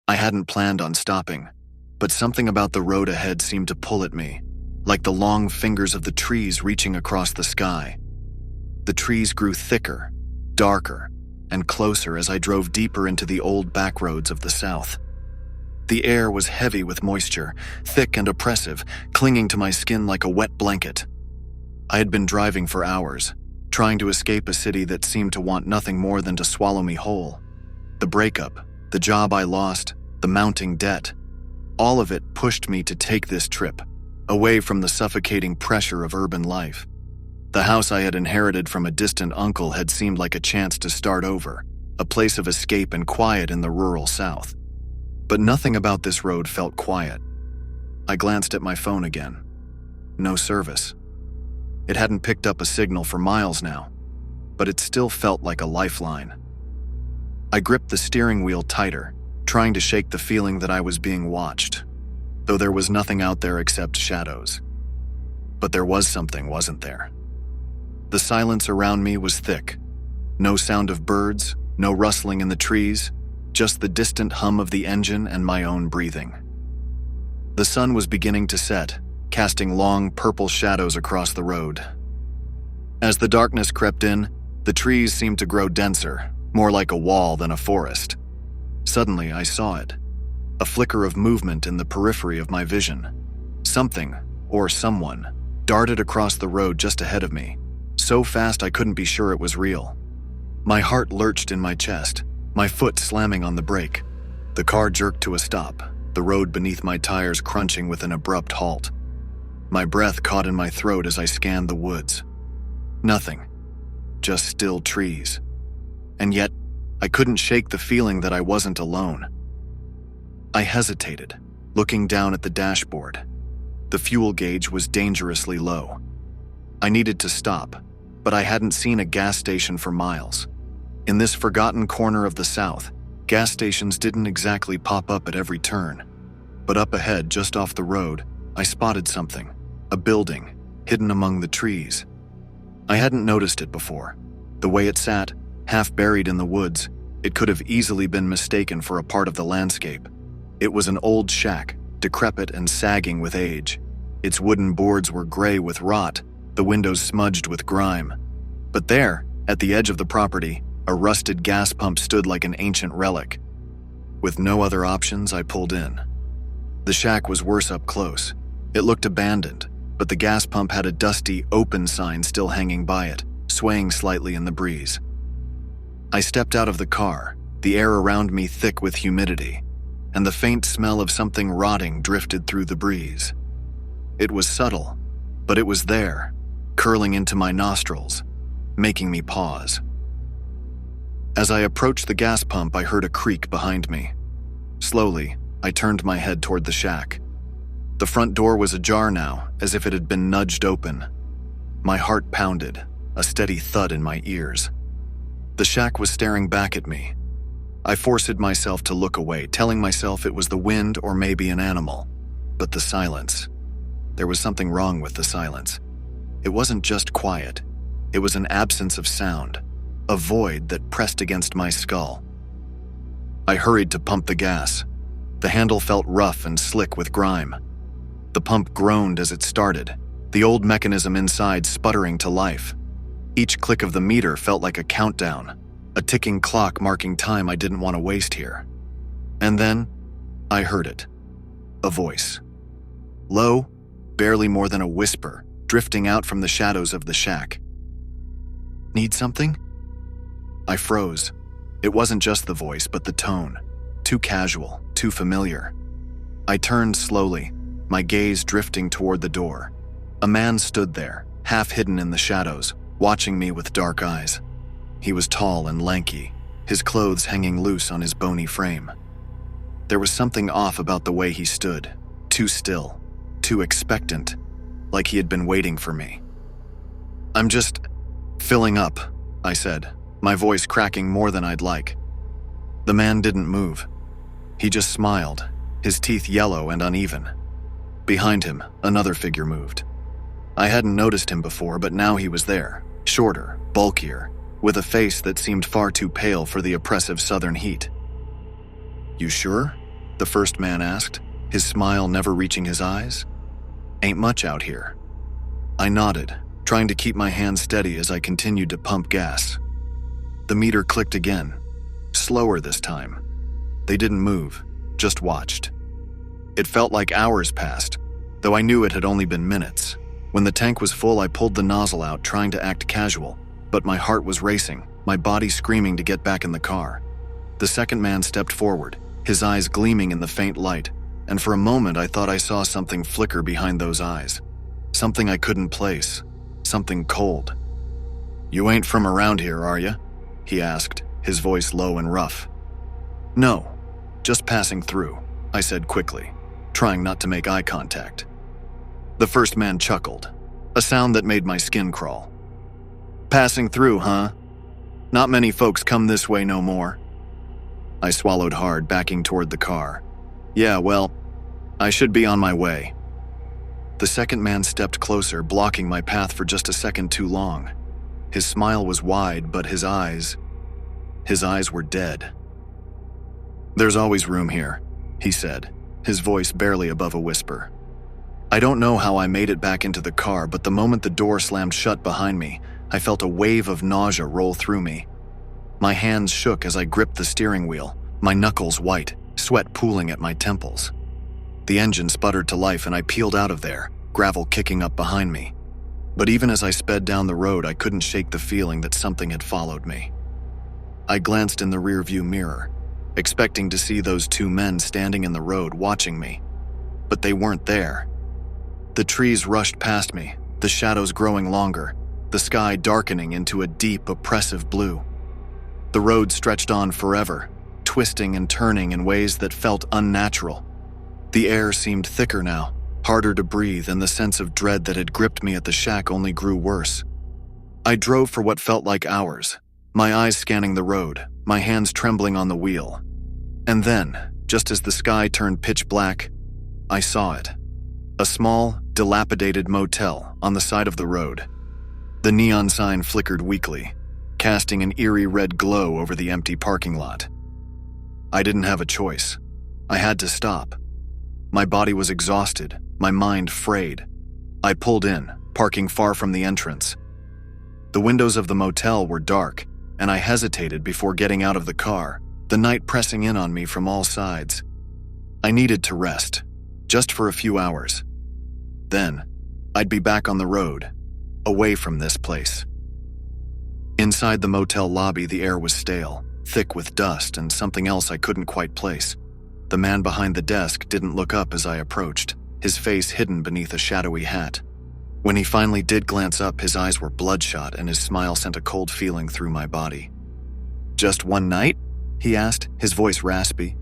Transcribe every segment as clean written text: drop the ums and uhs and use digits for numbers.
I hadn't planned on stopping, but something about the road ahead seemed to pull at me, like the long fingers of the trees reaching across the sky. The trees grew thicker, darker, and closer as I drove deeper into the old back roads of the South. The air was heavy with moisture, thick and oppressive, clinging to my skin like a wet blanket. I had been driving for hours, trying to escape a city that seemed to want nothing more than to swallow me whole. The breakup, the job I lost, the mounting debt, all of it pushed me to take this trip, away from the suffocating pressure of urban life. The house I had inherited from a distant uncle had seemed like a chance to start over, a place of escape and quiet in the rural South. But nothing about this road felt quiet. I glanced at my phone again. No service. It hadn't picked up a signal for miles now, but it still felt like a lifeline. I gripped the steering wheel tighter, trying to shake the feeling that I was being watched, though there was nothing out there except shadows. But there was something, wasn't there? The silence around me was thick. No sound of birds, no rustling in the trees, just the distant hum of the engine and my own breathing. The sun was beginning to set, casting long purple shadows across the road. As the darkness crept in, the trees seemed to grow denser, more like a wall than a forest. Suddenly, I saw it. A flicker of movement in the periphery of my vision. Something, or someone, darted across the road just ahead of me, so fast I couldn't be sure it was real. My heart lurched in my chest, my foot slamming on the brake. The car jerked to a stop, the road beneath my tires crunching with an abrupt halt. My breath caught in my throat as I scanned the woods. Nothing. Just still trees. And yet, I couldn't shake the feeling that I wasn't alone. I hesitated, looking down at the dashboard. The fuel gauge was dangerously low. I needed to stop, but I hadn't seen a gas station for miles. In this forgotten corner of the South, gas stations didn't exactly pop up at every turn. But up ahead, just off the road, I spotted something. A building, hidden among the trees. I hadn't noticed it before. The way it sat, half buried in the woods, it could have easily been mistaken for a part of the landscape. It was an old shack, decrepit and sagging with age. Its wooden boards were gray with rot, the windows smudged with grime. But there, at the edge of the property, a rusted gas pump stood like an ancient relic. With no other options, I pulled in. The shack was worse up close. It looked abandoned, but the gas pump had a dusty open sign still hanging by it, swaying slightly in the breeze. I stepped out of the car, the air around me thick with humidity, and the faint smell of something rotting drifted through the breeze. It was subtle, but it was there, curling into my nostrils, making me pause. As I approached the gas pump, I heard a creak behind me. Slowly, I turned my head toward the shack. The front door was ajar now, as if it had been nudged open. My heart pounded, a steady thud in my ears. The shack was staring back at me. I forced myself to look away, telling myself it was the wind or maybe an animal. But the silence. There was something wrong with the silence. It wasn't just quiet. It was an absence of sound, a void that pressed against my skull. I hurried to pump the gas. The handle felt rough and slick with grime. The pump groaned as it started, the old mechanism inside sputtering to life. Each click of the meter felt like a countdown, a ticking clock marking time I didn't want to waste here. And then, I heard it. A voice. Low, barely more than a whisper, drifting out from the shadows of the shack. Need something? I froze. It wasn't just the voice, but the tone. Too casual, too familiar. I turned slowly, my gaze drifting toward the door. A man stood there, half hidden in the shadows, watching me with dark eyes. He was tall and lanky, his clothes hanging loose on his bony frame. There was something off about the way he stood, too still, too expectant, like he had been waiting for me. I'm just filling up, I said, my voice cracking more than I'd like. The man didn't move. He just smiled, his teeth yellow and uneven. Behind him, another figure moved. I hadn't noticed him before, but now he was there, shorter, bulkier, with a face that seemed far too pale for the oppressive southern heat. You sure? the first man asked, his smile never reaching his eyes. Ain't much out here. I nodded, trying to keep my hands steady as I continued to pump gas. The meter clicked again, slower this time. They didn't move, just watched. It felt like hours passed, though I knew it had only been minutes. When the tank was full, I pulled the nozzle out, trying to act casual, but my heart was racing, my body screaming to get back in the car. The second man stepped forward, his eyes gleaming in the faint light, and for a moment I thought I saw something flicker behind those eyes. Something I couldn't place, something cold. "You ain't from around here, are you?" he asked, his voice low and rough. "No, just passing through," I said quickly, trying not to make eye contact. The first man chuckled, a sound that made my skin crawl. "Passing through, huh? Not many folks come this way no more." I swallowed hard, backing toward the car. "Yeah, well, I should be on my way." The second man stepped closer, blocking my path for just a second too long. His smile was wide, but his eyes were dead. "There's always room here," he said, his voice barely above a whisper. I don't know how I made it back into the car, but the moment the door slammed shut behind me, I felt a wave of nausea roll through me. My hands shook as I gripped the steering wheel, my knuckles white, sweat pooling at my temples. The engine sputtered to life and I peeled out of there, gravel kicking up behind me. But even as I sped down the road, I couldn't shake the feeling that something had followed me. I glanced in the rearview mirror, expecting to see those two men standing in the road watching me. But they weren't there. The trees rushed past me, the shadows growing longer, the sky darkening into a deep, oppressive blue. The road stretched on forever, twisting and turning in ways that felt unnatural. The air seemed thicker now, harder to breathe, and the sense of dread that had gripped me at the shack only grew worse. I drove for what felt like hours, my eyes scanning the road, my hands trembling on the wheel. And then, just as the sky turned pitch black, I saw it. A small, dilapidated motel on the side of the road. The neon sign flickered weakly, casting an eerie red glow over the empty parking lot. I didn't have a choice. I had to stop. My body was exhausted, my mind frayed. I pulled in, parking far from the entrance. The windows of the motel were dark, and I hesitated before getting out of the car, the night pressing in on me from all sides. I needed to rest, just for a few hours. Then, I'd be back on the road, away from this place. Inside the motel lobby, the air was stale, thick with dust and something else I couldn't quite place. The man behind the desk didn't look up as I approached, his face hidden beneath a shadowy hat. When he finally did glance up, his eyes were bloodshot and his smile sent a cold feeling through my body. "Just one night?" he asked, his voice raspy.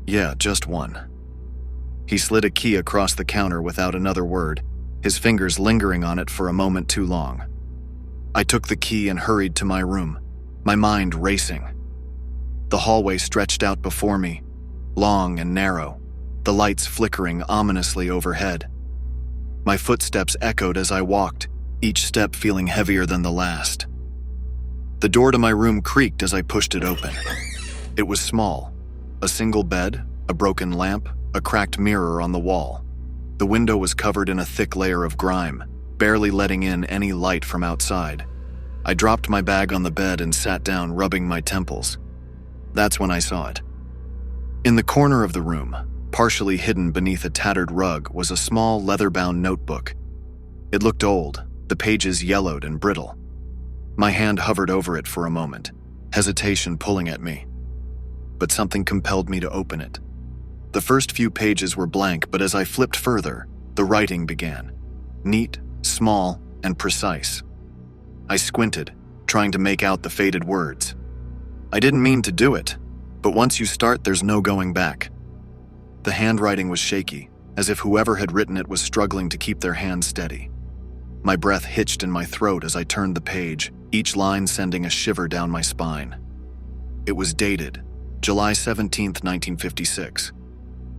"Yeah, just one." He slid a key across the counter without another word, his fingers lingering on it for a moment too long. I took the key and hurried to my room, my mind racing. The hallway stretched out before me, long and narrow, the lights flickering ominously overhead. My footsteps echoed as I walked, each step feeling heavier than the last. The door to my room creaked as I pushed it open. It was small, a single bed, a broken lamp, a cracked mirror on the wall. The window was covered in a thick layer of grime, barely letting in any light from outside. I dropped my bag on the bed and sat down, rubbing my temples. That's when I saw it. In the corner of the room, partially hidden beneath a tattered rug, was a small leather-bound notebook. It looked old, the pages yellowed and brittle. My hand hovered over it for a moment, hesitation pulling at me. But something compelled me to open it. The first few pages were blank, but as I flipped further, the writing began. Neat, small, and precise. I squinted, trying to make out the faded words. I didn't mean to do it, but once you start, there's no going back. The handwriting was shaky, as if whoever had written it was struggling to keep their hands steady. My breath hitched in my throat as I turned the page, each line sending a shiver down my spine. It was dated, July 17th, 1956.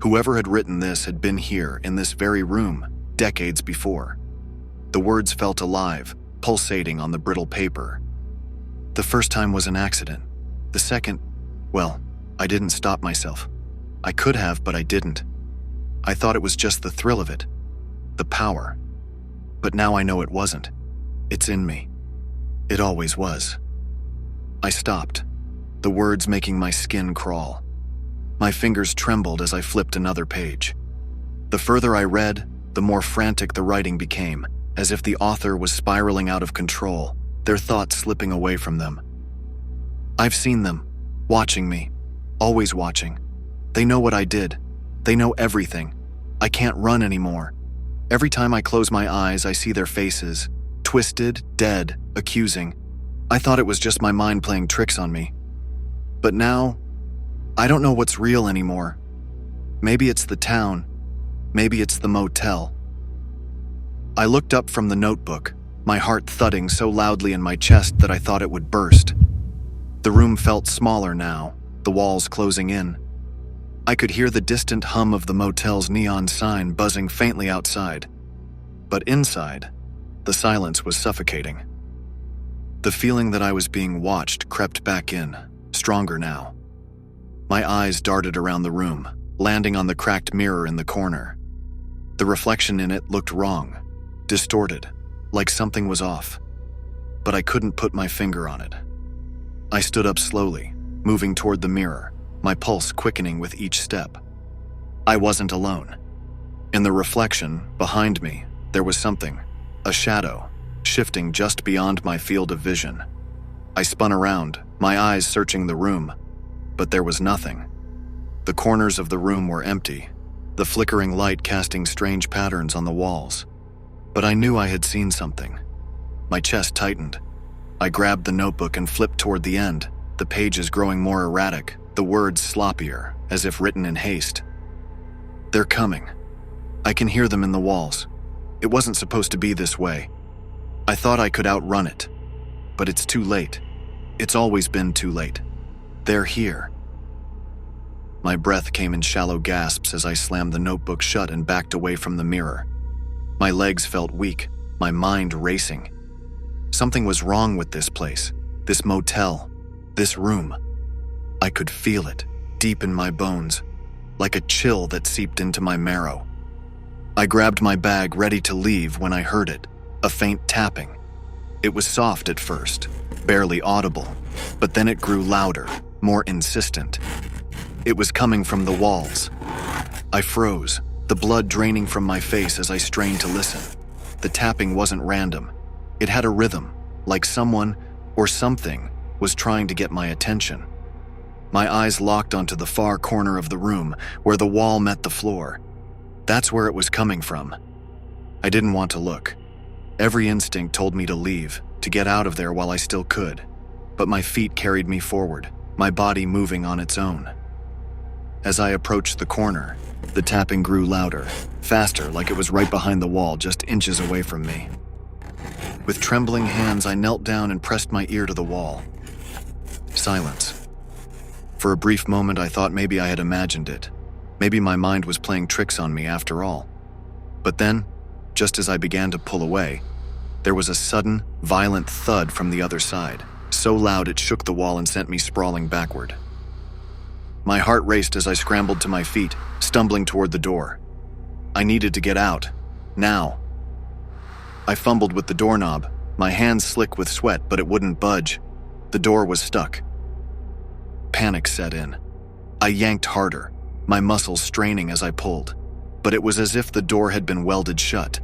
Whoever had written this had been here in this very room decades before. The words felt alive, pulsating on the brittle paper. The first time was an accident. The second, well, I didn't stop myself. I could have, but I didn't. I thought it was just the thrill of it, the power. But now I know it wasn't. It's in me. It always was. I stopped, the words making my skin crawl. My fingers trembled as I flipped another page. The further I read, the more frantic the writing became, as if the author was spiraling out of control, their thoughts slipping away from them. I've seen them, watching me, always watching. They know what I did. They know everything. I can't run anymore. Every time I close my eyes, I see their faces, twisted, dead, accusing. I thought it was just my mind playing tricks on me. But now, I don't know what's real anymore. Maybe it's the town. Maybe it's the motel. I looked up from the notebook, my heart thudding so loudly in my chest that I thought it would burst. The room felt smaller now, the walls closing in. I could hear the distant hum of the motel's neon sign buzzing faintly outside. But inside, the silence was suffocating. The feeling that I was being watched crept back in, stronger now. My eyes darted around the room, landing on the cracked mirror in the corner. The reflection in it looked wrong, distorted, like something was off. But I couldn't put my finger on it. I stood up slowly, moving toward the mirror, my pulse quickening with each step. I wasn't alone. In the reflection, behind me, there was something, a shadow, shifting just beyond my field of vision. I spun around, my eyes searching the room, but there was nothing. The corners of the room were empty, the flickering light casting strange patterns on the walls. But I knew I had seen something. My chest tightened. I grabbed the notebook and flipped toward the end, the pages growing more erratic, the words sloppier, as if written in haste. They're coming. I can hear them in the walls. It wasn't supposed to be this way. I thought I could outrun it, but it's too late. It's always been too late. They're here. My breath came in shallow gasps as I slammed the notebook shut and backed away from the mirror. My legs felt weak, my mind racing. Something was wrong with this place, this motel, this room. I could feel it, deep in my bones, like a chill that seeped into my marrow. I grabbed my bag ready to leave when I heard it, a faint tapping. It was soft at first, barely audible, but then it grew louder, more insistent. It was coming from the walls. I froze, the blood draining from my face as I strained to listen. The tapping wasn't random. It had a rhythm, like someone or something was trying to get my attention. My eyes locked onto the far corner of the room, where the wall met the floor. That's where it was coming from. I didn't want to look. Every instinct told me to leave, to get out of there while I still could. But my feet carried me forward, my body moving on its own. As I approached the corner, the tapping grew louder, faster, like it was right behind the wall, just inches away from me. With trembling hands, I knelt down and pressed my ear to the wall. Silence. For a brief moment, I thought maybe I had imagined it. Maybe my mind was playing tricks on me after all. But then, just as I began to pull away, there was a sudden, violent thud from the other side, so loud it shook the wall and sent me sprawling backward. My heart raced as I scrambled to my feet, stumbling toward the door. I needed to get out, now. I fumbled with the doorknob, my hands slick with sweat, but it wouldn't budge. The door was stuck. Panic set in. I yanked harder, my muscles straining as I pulled, but it was as if the door had been welded shut.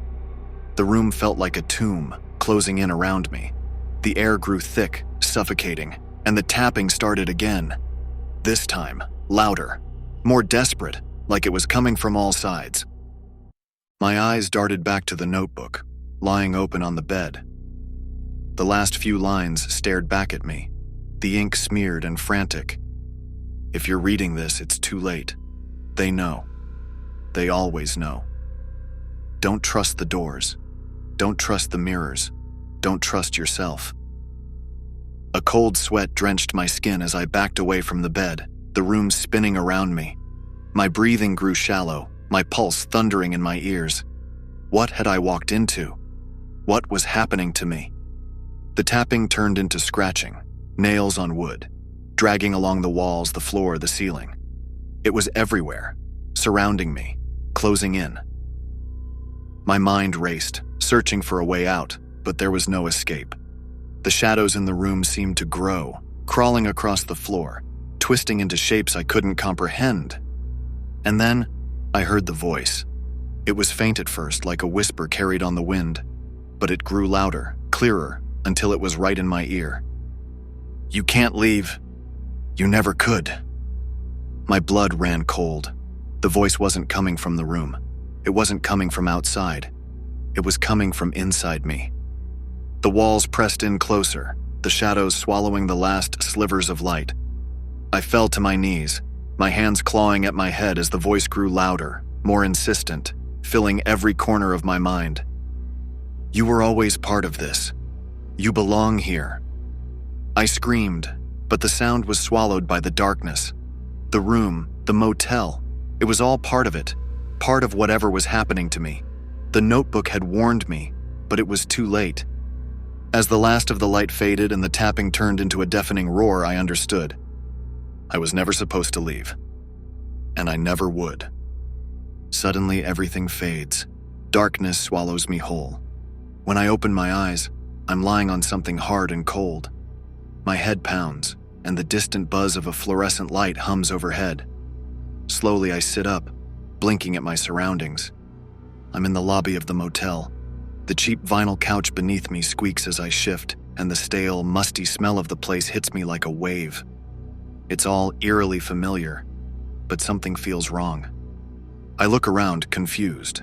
The room felt like a tomb, closing in around me. The air grew thick, suffocating, and the tapping started again. This time, louder, more desperate, like it was coming from all sides. My eyes darted back to the notebook, lying open on the bed. The last few lines stared back at me, the ink smeared and frantic. If you're reading this, it's too late. They know. They always know. Don't trust the doors. Don't trust the mirrors. Don't trust yourself. A cold sweat drenched my skin as I backed away from the bed, the room spinning around me. My breathing grew shallow, my pulse thundering in my ears. What had I walked into? What was happening to me? The tapping turned into scratching, nails on wood, dragging along the walls, the floor, the ceiling. It was everywhere, surrounding me, closing in. My mind raced, searching for a way out, but there was no escape. The shadows in the room seemed to grow, crawling across the floor, twisting into shapes I couldn't comprehend. And then, I heard the voice. It was faint at first, like a whisper carried on the wind, but it grew louder, clearer, until it was right in my ear. "You can't leave. You never could." My blood ran cold. The voice wasn't coming from the room. It wasn't coming from outside. It was coming from inside me. The walls pressed in closer, the shadows swallowing the last slivers of light. I fell to my knees, my hands clawing at my head as the voice grew louder, more insistent, filling every corner of my mind. "You were always part of this. You belong here." I screamed, but the sound was swallowed by the darkness. The room, the motel, it was all part of it, part of whatever was happening to me. The notebook had warned me, but it was too late. As the last of the light faded and the tapping turned into a deafening roar, I understood. I was never supposed to leave. And I never would. Suddenly, everything fades. Darkness swallows me whole. When I open my eyes, I'm lying on something hard and cold. My head pounds, and the distant buzz of a fluorescent light hums overhead. Slowly, I sit up, blinking at my surroundings. I'm in the lobby of the motel. The cheap vinyl couch beneath me squeaks as I shift, and the stale, musty smell of the place hits me like a wave. It's all eerily familiar, but something feels wrong. I look around, confused.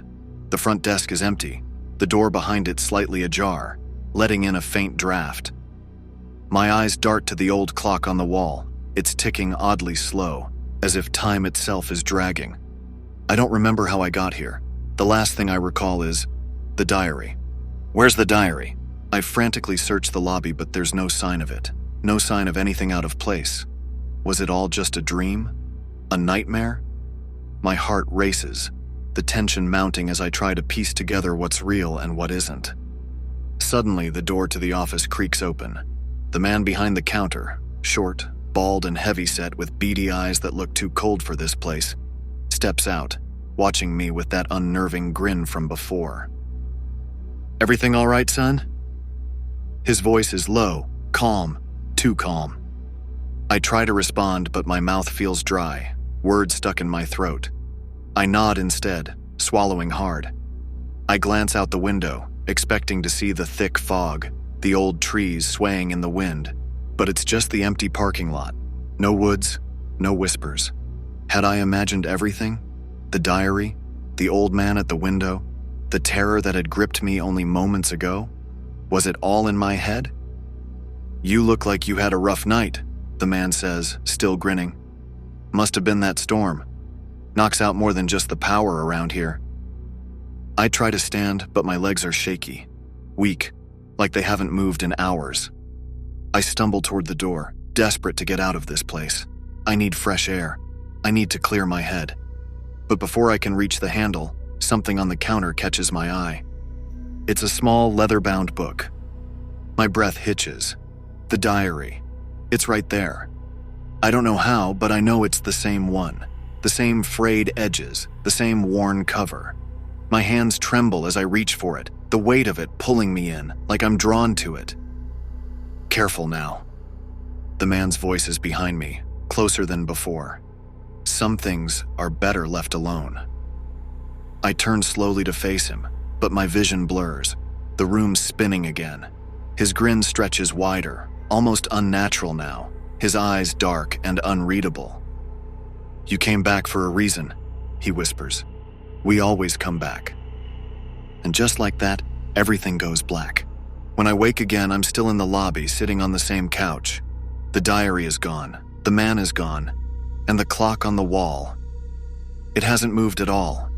The front desk is empty, the door behind it slightly ajar, letting in a faint draft. My eyes dart to the old clock on the wall. It's ticking oddly slow, as if time itself is dragging. I don't remember how I got here. The last thing I recall is the diary. Where's the diary? I frantically search the lobby, but there's no sign of it. No sign of anything out of place. Was it all just a dream? A nightmare? My heart races, the tension mounting as I try to piece together what's real and what isn't. Suddenly, the door to the office creaks open. The man behind the counter, short, bald and heavyset with beady eyes that look too cold for this place, steps out, watching me with that unnerving grin from before. "Everything all right, son?" His voice is low, calm, too calm. I try to respond, but my mouth feels dry, words stuck in my throat. I nod instead, swallowing hard. I glance out the window, expecting to see the thick fog, the old trees swaying in the wind, but it's just the empty parking lot. No woods, no whispers. Had I imagined everything? The diary, the old man at the window, the terror that had gripped me only moments ago? Was it all in my head? "You look like you had a rough night," the man says, still grinning. "Must have been that storm. Knocks out more than just the power around here." I try to stand, but my legs are shaky, weak, like they haven't moved in hours. I stumble toward the door, desperate to get out of this place. I need fresh air. I need to clear my head. But before I can reach the handle, something on the counter catches my eye. It's a small leather-bound book. My breath hitches. The diary. It's right there. I don't know how, but I know it's the same one. The same frayed edges, the same worn cover. My hands tremble as I reach for it, the weight of it pulling me in, like I'm drawn to it. "Careful now." The man's voice is behind me, closer than before. Some things are better left alone. I turn slowly to face him, but my vision blurs, the room spinning again. His grin stretches wider, almost unnatural now, his eyes dark and unreadable. "You came back for a reason," he whispers. "We always come back." And just like that, everything goes black. When I wake again, I'm still in the lobby, sitting on the same couch. The diary is gone, the man is gone, and the clock on the wall. It hasn't moved at all,